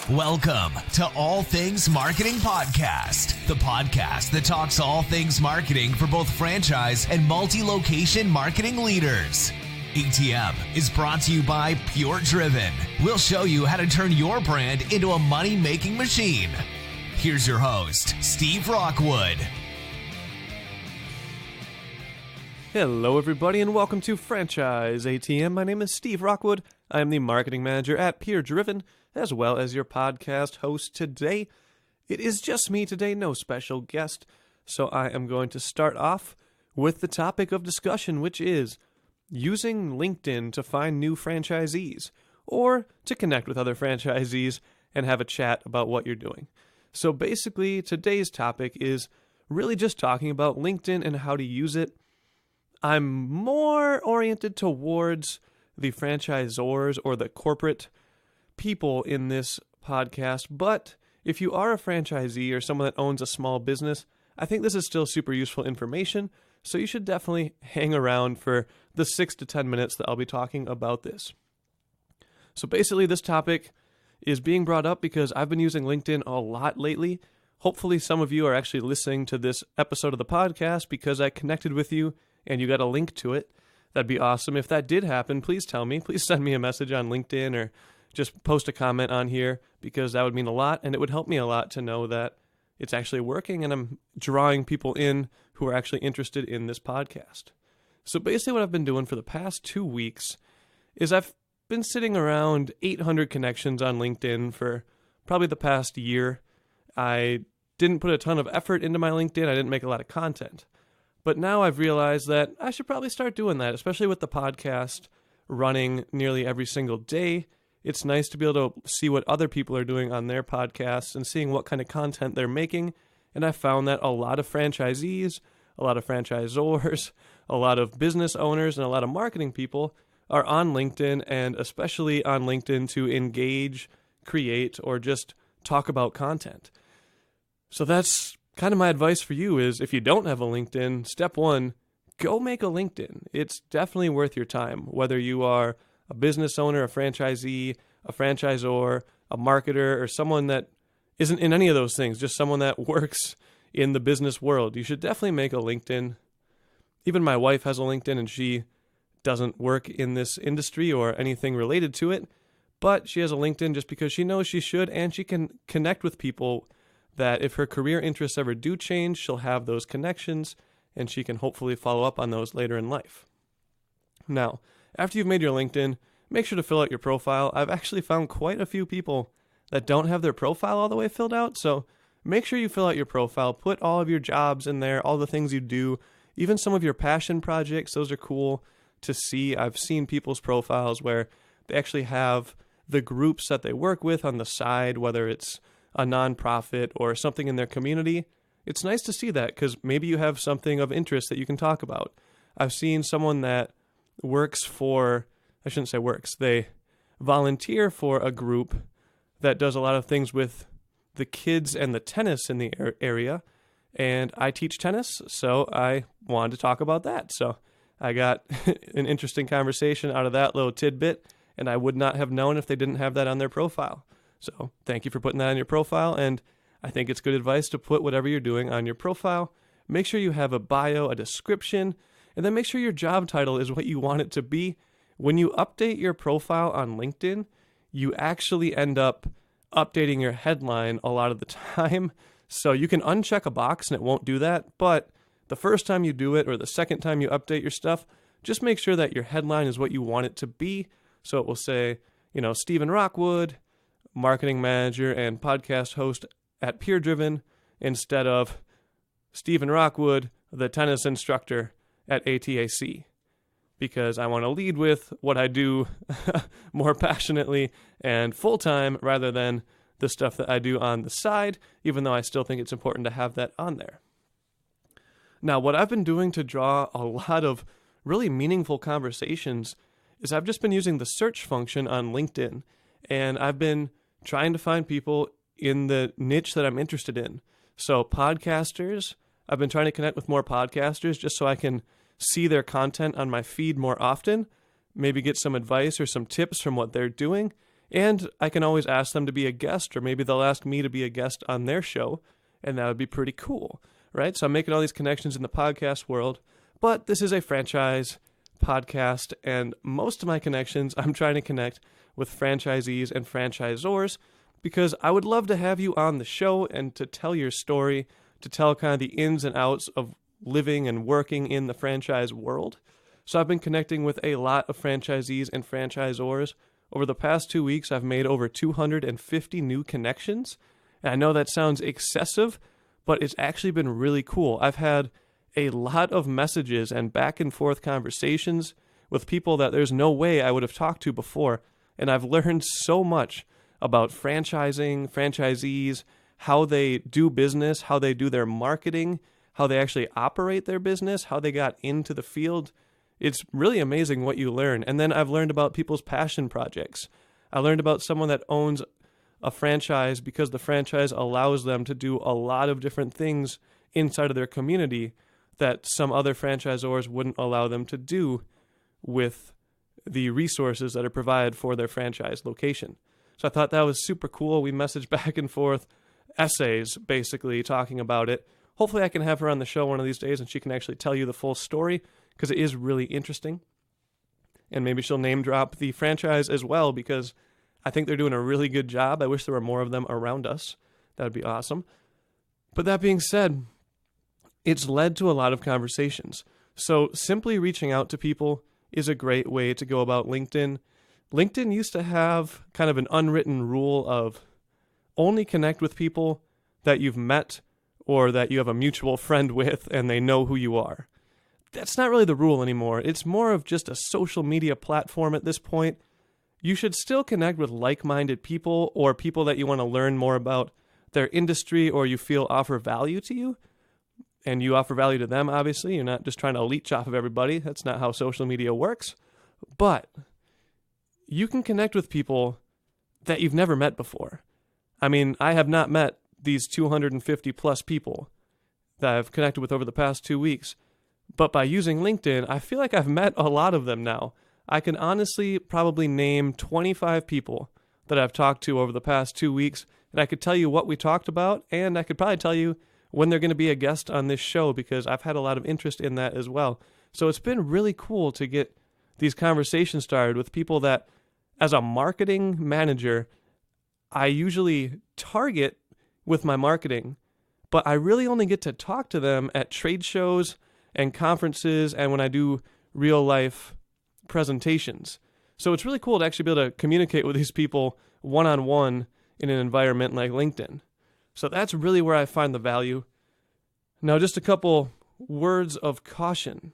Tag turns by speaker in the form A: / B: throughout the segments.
A: Welcome to All Things Marketing Podcast, the podcast that talks all things marketing for both franchise and multi-location marketing leaders. ATM is brought to you by PureDriven. We'll show you how to turn your brand into a money-making machine. Here's your host, Steve Rockwood.
B: Hello, everybody, and welcome to Franchise ATM. My name is Steve Rockwood. I am the marketing manager at PureDriven, as well as your podcast host today. It is just me today, no special guest. So I am going to start off with the topic of discussion, which is using LinkedIn to find new franchisees or to connect with other franchisees and have a chat about what you're doing. So basically, today's topic is really just talking about LinkedIn and how to use it. I'm more oriented towards the franchisors or the corporate people in this podcast, but if you are a franchisee or someone that owns a small business, I think this is still super useful information, so you should definitely hang around for the 6 to 10 minutes that I'll be talking about this. So basically, this topic is being brought up because I've been using LinkedIn a lot lately. Hopefully some of you are actually listening to this episode of the podcast because I connected with you and you got a link to it. That'd be awesome. If that did happen, please tell me. Please send me a message on LinkedIn or just post a comment on here because that would mean a lot, and it would help me a lot to know that it's actually working and I'm drawing people in who are actually interested in this podcast. So basically what I've been doing for the past 2 weeks is I've been sitting around 800 connections on LinkedIn for probably the past year. I didn't put a ton of effort into my LinkedIn. I didn't make a lot of content. But now I've realized that I should probably start doing that, especially with the podcast running nearly every single day. It's nice to be able to see what other people are doing on their podcasts and seeing what kind of content they're making. And I found that a lot of franchisees, a lot of franchisors, a lot of business owners, and a lot of marketing people are on LinkedIn, and especially on LinkedIn to engage, create, or just talk about content. So that's kind of my advice for you is if you don't have a LinkedIn, step one, go make a LinkedIn. It's definitely worth your time, whether you are a business owner, a franchisee, a franchisor, a marketer, or someone that isn't in any of those things, just someone that works in the business world. You should definitely make a LinkedIn. Even my wife has a LinkedIn and she doesn't work in this industry or anything related to it, but she has a LinkedIn just because she knows she should, and she can connect with people that if her career interests ever do change, she'll have those connections and she can hopefully follow up on those later in life. Now, after you've made your LinkedIn, make sure to fill out your profile. I've actually found quite a few people that don't have their profile all the way filled out, so make sure you fill out your profile. Put all of your jobs in there, all the things you do, even some of your passion projects. Those are cool to see. I've seen people's profiles where they actually have the groups that they work with on the side, whether it's a nonprofit or something in their community. It's nice to see that because maybe you have something of interest that you can talk about. I've seen someone that works for, I shouldn't say works, they volunteer for a group that does a lot of things with the kids and the tennis in the area, and I teach tennis, so I wanted to talk about that. So I got an interesting conversation out of that little tidbit, and I would not have known if they didn't have that on their profile. So thank you for putting that on your profile, and I think it's good advice to put whatever you're doing on your profile. Make sure you have a bio, a description, and then make sure your job title is what you want it to be. When you update your profile on LinkedIn, you actually end up updating your headline a lot of the time. So you can uncheck a box and it won't do that. But the first time you do it or the second time you update your stuff, just make sure that your headline is what you want it to be. So it will say, Stephen Rockwood, marketing manager and podcast host at PureDriven, instead of Stephen Rockwood, the tennis instructor at ATAC, because I want to lead with what I do more passionately and full-time rather than the stuff that I do on the side, even though I still think it's important to have that on there. Now, what I've been doing to draw a lot of really meaningful conversations is I've just been using the search function on LinkedIn, and I've been trying to find people in the niche that I'm interested in. So podcasters, I've been trying to connect with more podcasters just so I can see their content on my feed more often, maybe get some advice or some tips from what they're doing. And I can always ask them to be a guest, or maybe they'll ask me to be a guest on their show, and that would be pretty cool, right? So I'm making all these connections in the podcast world, but this is a franchise podcast, and most of my connections I'm trying to connect with franchisees and franchisors, because I would love to have you on the show and to tell your story, to tell kind of the ins and outs of living and working in the franchise world. So I've been connecting with a lot of franchisees and franchisors. Over the past 2 weeks, I've made over 250 new connections. And I know that sounds excessive, but it's actually been really cool. I've had a lot of messages and back and forth conversations with people that there's no way I would have talked to before. And I've learned so much about franchising, franchisees, how they do business, how they do their marketing, how they actually operate their business, how they got into the field. It's really amazing what you learn. And then I've learned about people's passion projects. I learned about someone that owns a franchise because the franchise allows them to do a lot of different things inside of their community that some other franchisors wouldn't allow them to do with the resources that are provided for their franchise location. So I thought that was super cool. We messaged back and forth essays, basically, talking about it. Hopefully I can have her on the show one of these days and she can actually tell you the full story, because it is really interesting. And maybe she'll name drop the franchise as well, because I think they're doing a really good job. I wish there were more of them around us. That would be awesome. But that being said, it's led to a lot of conversations. So simply reaching out to people is a great way to go about LinkedIn. LinkedIn used to have kind of an unwritten rule of only connect with people that you've met or that you have a mutual friend with and they know who you are. That's not really the rule anymore. It's more of just a social media platform at this point. You should still connect with like-minded people or people that you want to learn more about their industry or you feel offer value to you. And you offer value to them, obviously. You're not just trying to leech off of everybody. That's not how social media works. But you can connect with people that you've never met before. I mean, I have not met these 250 plus people that I've connected with over the past 2 weeks. But by using LinkedIn, I feel like I've met a lot of them now. I can honestly probably name 25 people that I've talked to over the past 2 weeks, and I could tell you what we talked about, and I could probably tell you when they're going to be a guest on this show, because I've had a lot of interest in that as well. So it's been really cool to get these conversations started with people that, as a marketing manager, I usually target with my marketing, but I really only get to talk to them at trade shows and conferences and when I do real life presentations. So it's really cool to actually be able to communicate with these people one-on-one in an environment like LinkedIn. So that's really where I find the value. Now, just a couple words of caution.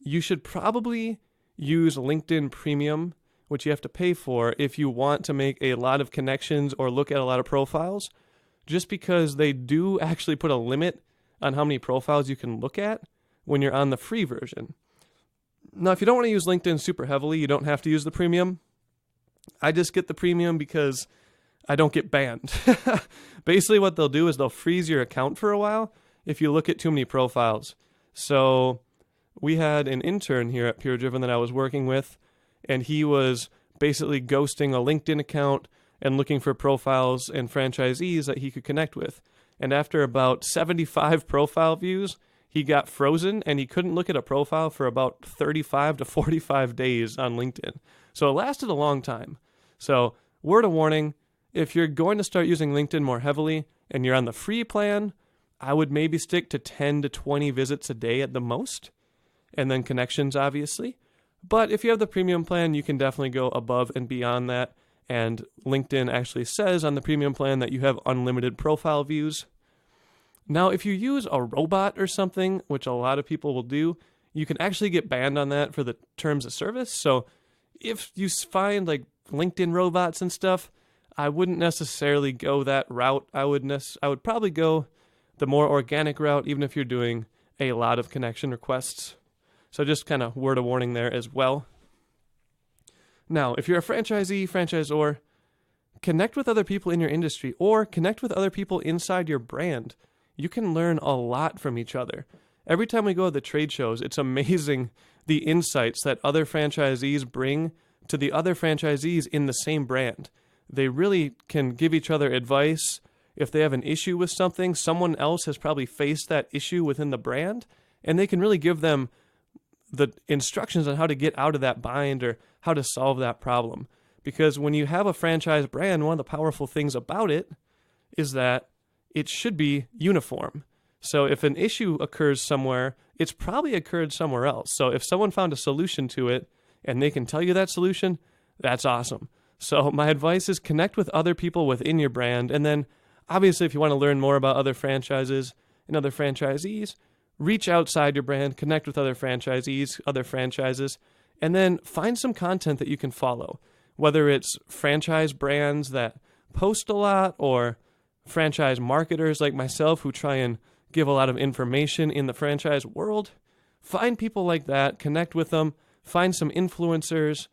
B: You should probably use LinkedIn Premium, which you have to pay for if you want to make a lot of connections or look at a lot of profiles, just because they do actually put a limit on how many profiles you can look at when you're on the free version. Now, if you don't want to use LinkedIn super heavily, you don't have to use the premium. I just get the premium because I don't get banned. Basically, what they'll do is they'll freeze your account for a while if you look at too many profiles. So we had an intern here at PureDriven that I was working with, and he was basically ghosting a LinkedIn account and looking for profiles and franchisees that he could connect with. And after about 75 profile views, he got frozen and he couldn't look at a profile for about 35 to 45 days on LinkedIn. So it lasted a long time. So word of warning, if you're going to start using LinkedIn more heavily and you're on the free plan, I would maybe stick to 10 to 20 visits a day at the most, and then connections, obviously. But if you have the premium plan, you can definitely go above and beyond that. And LinkedIn actually says on the premium plan that you have unlimited profile views. Now, if you use a robot or something, which a lot of people will do, you can actually get banned on that for the terms of service. So if you find like LinkedIn robots and stuff, I wouldn't necessarily go that route. I would probably go the more organic route, even if you're doing a lot of connection requests. So just kind of word of warning there as well. Now, if you're a franchisee, franchisor, connect with other people in your industry or connect with other people inside your brand. You can learn a lot from each other. Every time we go to the trade shows, it's amazing the insights that other franchisees bring to the other franchisees in the same brand. They really can give each other advice. If they have an issue with something, someone else has probably faced that issue within the brand, and they can really give them the instructions on how to get out of that bind or how to solve that problem. Because when you have a franchise brand, one of the powerful things about it is that it should be uniform. So if an issue occurs somewhere, it's probably occurred somewhere else. So if someone found a solution to it and they can tell you that solution, that's awesome. So my advice is connect with other people within your brand. And then obviously, if you want to learn more about other franchises and other franchisees, reach outside your brand, connect with other franchisees, other franchises, and then find some content that you can follow. Whether it's franchise brands that post a lot or franchise marketers like myself who try and give a lot of information in the franchise world, find people like that, connect with them, find some influencers,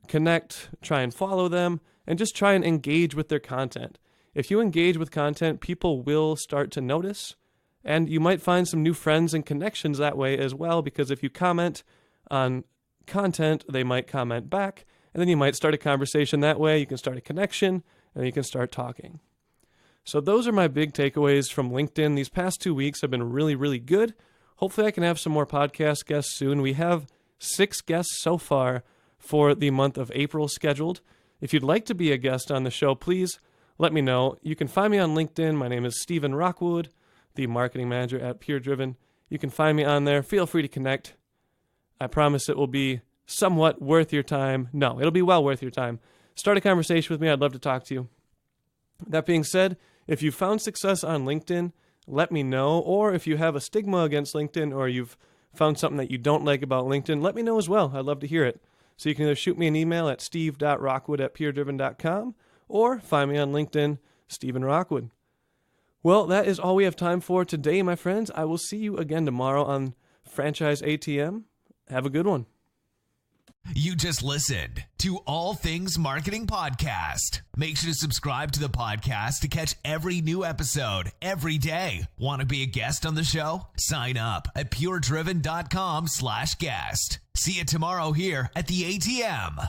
B: connect, try and follow them, and just try and engage with their content. If you engage with content, people will start to notice, and you might find some new friends and connections that way as well, because if you comment on content, they might comment back, and then you might start a conversation that way. You can start a connection, and you can start talking. So those are my big takeaways from LinkedIn. These past 2 weeks have been really, really good. Hopefully I can have some more podcast guests soon. We have 6 guests so far for the month of April scheduled. If you'd like to be a guest on the show, please let me know. You can find me on LinkedIn. My name is Stephen Rockwood, the marketing manager at PureDriven. You can find me on there. Feel free to connect. I promise it will be somewhat worth your time. No, it'll be well worth your time. Start a conversation with me. I'd love to talk to you. That being said, if you found success on LinkedIn, let me know. Or if you have a stigma against LinkedIn or you've found something that you don't like about LinkedIn, let me know as well. I'd love to hear it. So you can either shoot me an email at steve.rockwood@puredriven.com or find me on LinkedIn, Stephen Rockwood. Well, that is all we have time for today, my friends. I will see you again tomorrow on Franchise ATM. Have a good one.
A: You just listened to All Things Marketing Podcast. Make sure to subscribe to the podcast to catch every new episode every day. Want to be a guest on the show? Sign up at puredriven.com/guest. See you tomorrow here at the ATM.